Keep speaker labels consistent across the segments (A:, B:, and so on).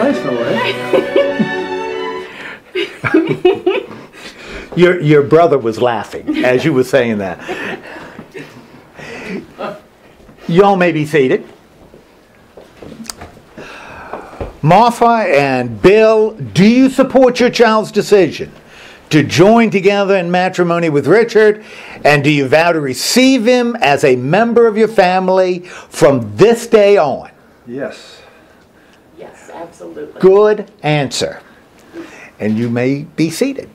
A: nice though, right?
B: Your brother was laughing as you were saying that. Y'all may be seated. Martha and Bill, do you support your child's decision to join together in matrimony with Richard? And do you vow to receive him as a member of your family from this day on?
A: Yes.
C: Yes, absolutely.
B: Good answer. And you may be seated.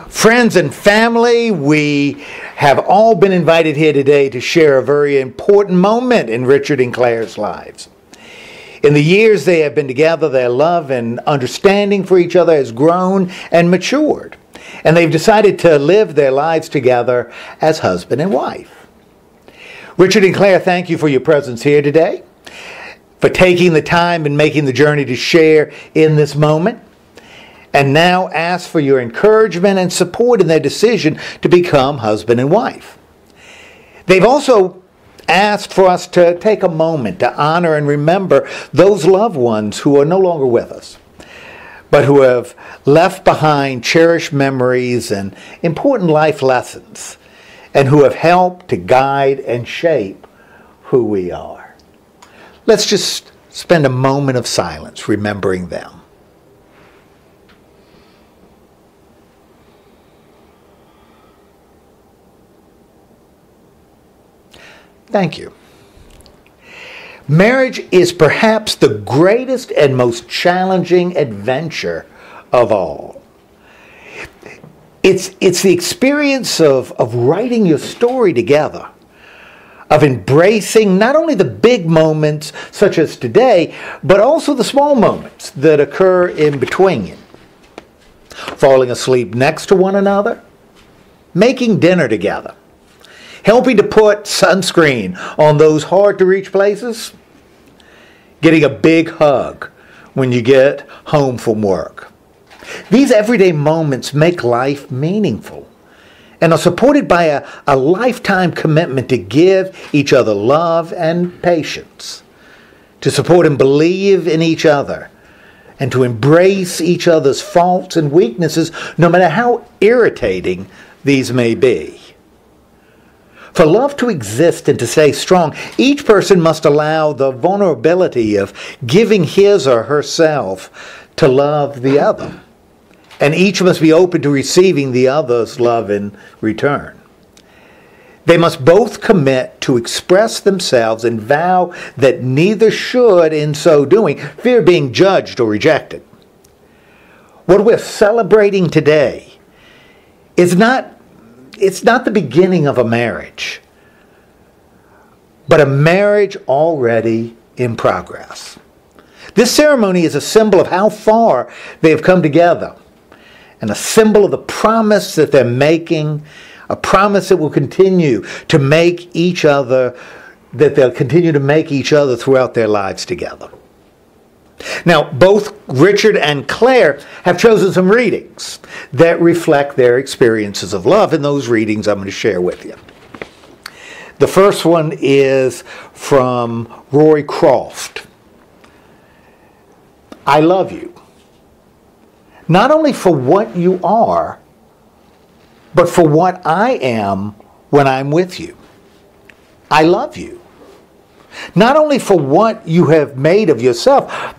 B: Friends and family, we have all been invited here today to share a very important moment in Richard and Claire's lives. In the years they have been together, their love and understanding for each other has grown and matured, and they've decided to live their lives together as husband and wife. Richard and Claire, thank you for your presence here today, for taking the time and making the journey to share in this moment, and now ask for your encouragement and support in their decision to become husband and wife. They've also asked for us to take a moment to honor and remember those loved ones who are no longer with us, but who have left behind cherished memories and important life lessons, and who have helped to guide and shape who we are. Let's just spend a moment of silence remembering them. Thank you. Marriage is perhaps the greatest and most challenging adventure of all. It's the experience of writing your story together, of embracing not only the big moments such as today, but also the small moments that occur in between. Falling asleep next to one another, making dinner together, helping to put sunscreen on those hard-to-reach places, getting a big hug when you get home from work. These everyday moments make life meaningful and are supported by a lifetime commitment to give each other love and patience, to support and believe in each other, and to embrace each other's faults and weaknesses, no matter how irritating these may be. For love to exist and to stay strong, each person must allow the vulnerability of giving his or herself to love the other. And each must be open to receiving the other's love in return. They must both commit to express themselves and vow that neither should, in so doing, fear being judged or rejected. What we're celebrating today is it's not the beginning of a marriage, but a marriage already in progress. This ceremony is a symbol of how far they have come together, and a symbol of the promise that they're making, a promise that will continue to make each other, that they'll continue to make each other throughout their lives together. Now, both Richard and Claire have chosen some readings that reflect their experiences of love, and those readings I'm going to share with you. The first one is from Roy Croft. I love you, not only for what you are, but for what I am when I'm with you. I love you, not only for what you have made of yourself,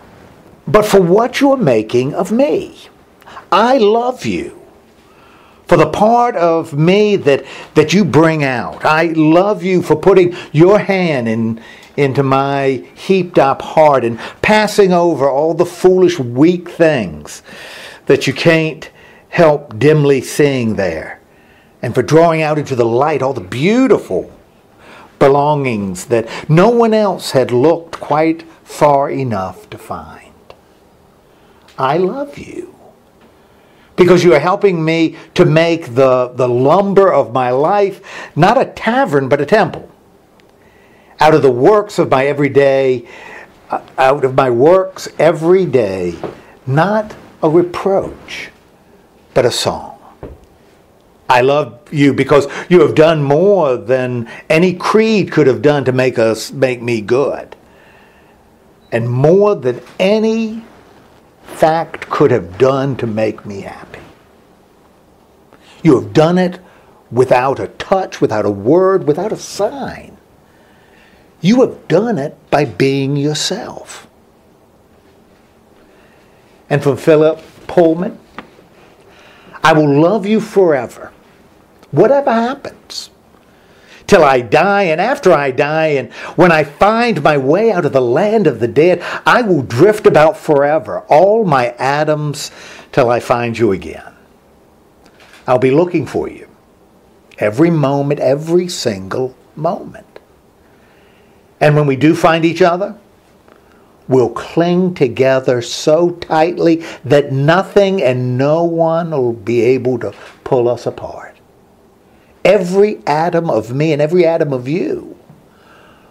B: but for what you are making of me. I love you for the part of me that you bring out. I love you for putting your hand into my heaped up heart and passing over all the foolish, weak things that you can't help dimly seeing there, and for drawing out into the light all the beautiful belongings that no one else had looked quite far enough to find. I love you because you are helping me to make the lumber of my life not a tavern but a temple. Out of the works of my everyday, out of my works every day, not a reproach but a song. I love you because you have done more than any creed could have done to make me good. And more than any fact could have done to make me happy. You have done it without a touch, without a word, without a sign. You have done it by being yourself. And from Philip Pullman, I will love you forever, whatever happens, till I die, and after I die, and when I find my way out of the land of the dead, I will drift about forever, all my atoms, till I find you again. I'll be looking for you, every moment, every single moment. And when we do find each other, we'll cling together so tightly that nothing and no one will be able to pull us apart. Every atom of me and every atom of you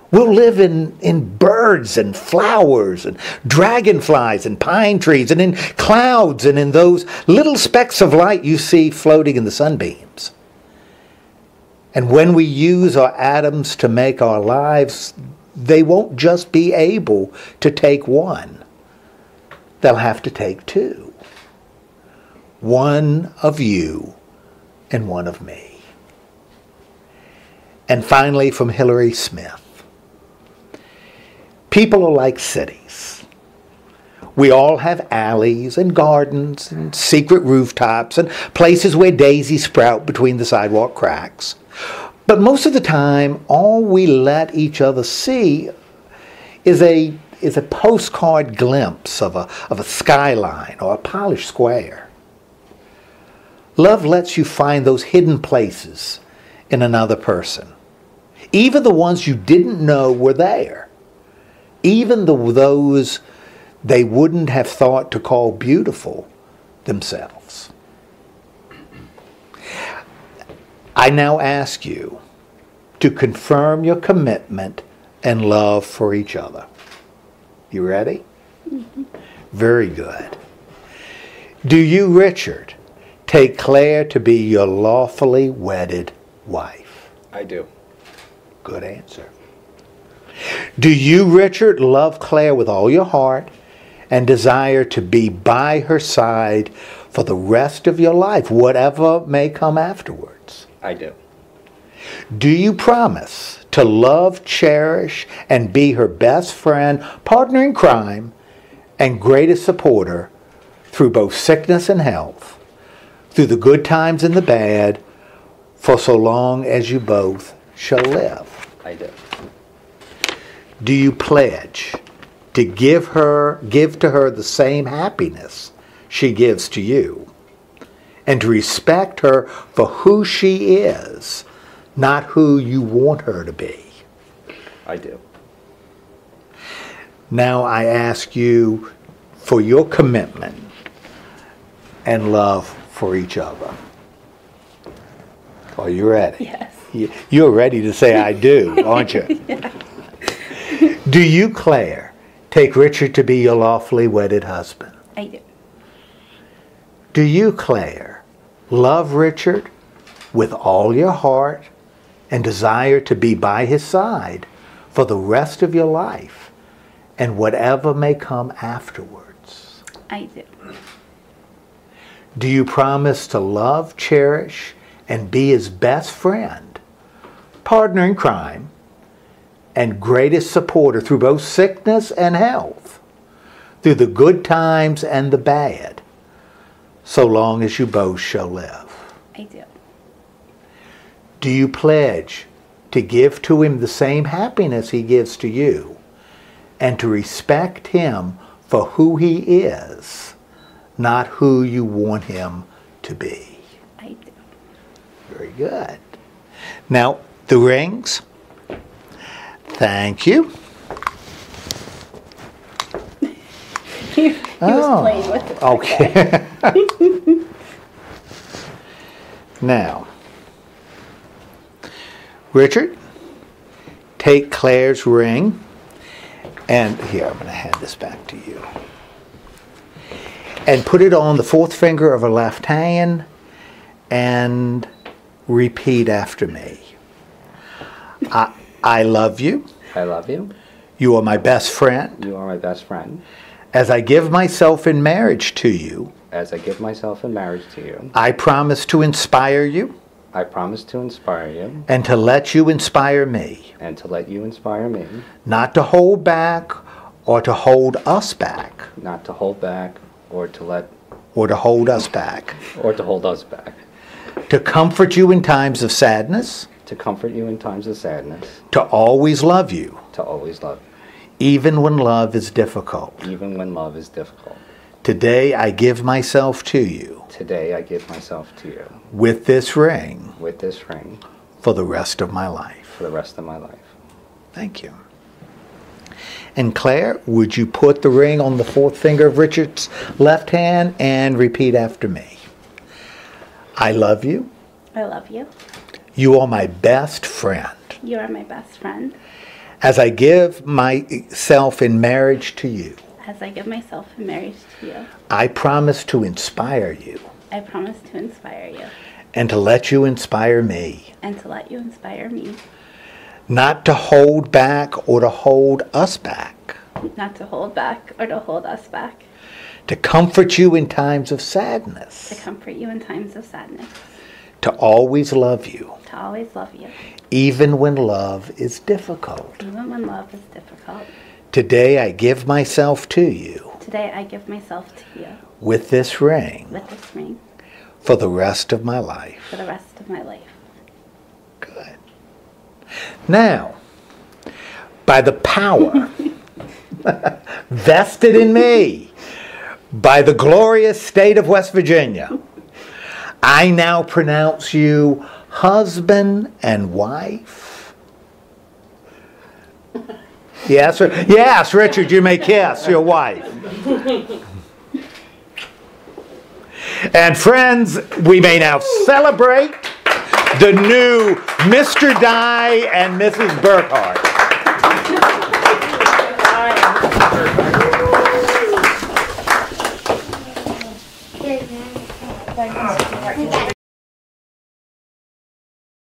B: will live in birds and flowers and dragonflies and pine trees and in clouds and in those little specks of light you see floating in the sunbeams. And when we use our atoms to make our lives, they won't just be able to take one. They'll have to take two. One of you and one of me. And finally, from Hilary Smith. People are like cities. We all have alleys and gardens and secret rooftops and places where daisies sprout between the sidewalk cracks. But most of the time, all we let each other see is a postcard glimpse of a skyline or a polished square. Love lets you find those hidden places in another person, even the ones you didn't know were there, even those they wouldn't have thought to call beautiful themselves. I now ask you to confirm your commitment and love for each other. You ready? Mm-hmm. Very good. Do you, Richard, take Claire to be your lawfully wedded wife?
A: I do.
B: Good answer. Do you, Richard, love Claire with all your heart and desire to be by her side for the rest of your life, whatever may come afterwards?
A: I do.
B: Do you promise to love, cherish, and be her best friend, partner in crime, and greatest supporter through both sickness and health, through the good times and the bad, for so long as you both shall live?
A: I do.
B: Do you pledge to give to her the same happiness she gives to you, and to respect her for who she is, not who you want her to be?
A: I do.
B: Now I ask you for your commitment and love for each other. Are you ready?
C: Yes.
B: You're ready to say I do, aren't you?
C: Yeah.
B: Do you, Claire, take Richard to be your lawfully wedded husband?
C: I do.
B: Do you, Claire, love Richard with all your heart and desire to be by his side for the rest of your life and whatever may come afterwards?
C: I do.
B: Do you promise to love, cherish, and be his best friend, partner in crime, and greatest supporter through both sickness and health, through the good times and the bad, so long as you both shall live?
C: I do.
B: Do you pledge to give to him the same happiness he gives to you, and to respect him for who he is, not who you want him to be?
C: I do.
B: Very good. Now, the rings. Thank you.
C: He was playing with it.
B: Okay. Now, Richard, take Claire's ring, and here, I'm going to hand this back to you, and put it on the fourth finger of her left hand, and Repeat after me. I love you.
A: I love you.
B: You are my best friend.
A: You are my best friend.
B: As I give myself in marriage to you,
A: As I give myself in marriage to you,
B: I promise to inspire you
A: I promise to inspire you
B: and to let you inspire me,
A: and to let you inspire me,
B: not to hold back or to hold us back,
A: not to hold back or to
B: hold us back,
A: hold us back,
B: to comfort you in times of sadness,
A: to comfort you in times of sadness,
B: to always love you,
A: to always love
B: even when love is difficult.
A: you, even when love is difficult.
B: Today I give myself to you
A: Today I give myself to you
B: with this ring
A: with this ring
B: for the rest of my life.
A: for the rest of my life.
B: Thank you. And Claire, would you put the ring on the fourth finger of Richard's left hand and repeat after me? I love you.
C: I love you.
B: You are my best friend.
C: You are my best friend.
B: As I give myself in marriage to you,
C: As I give myself in marriage to you,
B: I promise to inspire you
C: I promise to inspire you
B: and to let you inspire me,
C: and to let you inspire me,
B: not to hold back or to hold us back,
C: not to hold back or to hold us back,
B: to comfort you in times of
C: to
B: sadness,
C: comfort you in times of sadness,
B: to always love you,
C: to always love you,
B: even when love is difficult.
C: even when love is difficult.
B: Today I give myself to you
C: Today I give myself to you
B: with this ring
C: with this ring
B: for the rest of my life.
C: for the rest of my life.
B: Good. Now, by the power vested in me by the glorious state of West Virginia, I now pronounce you husband and wife. Yes, yes, Richard, you may kiss your wife. And friends, we may now celebrate the new Mr. Dye and Mrs. Burkhart.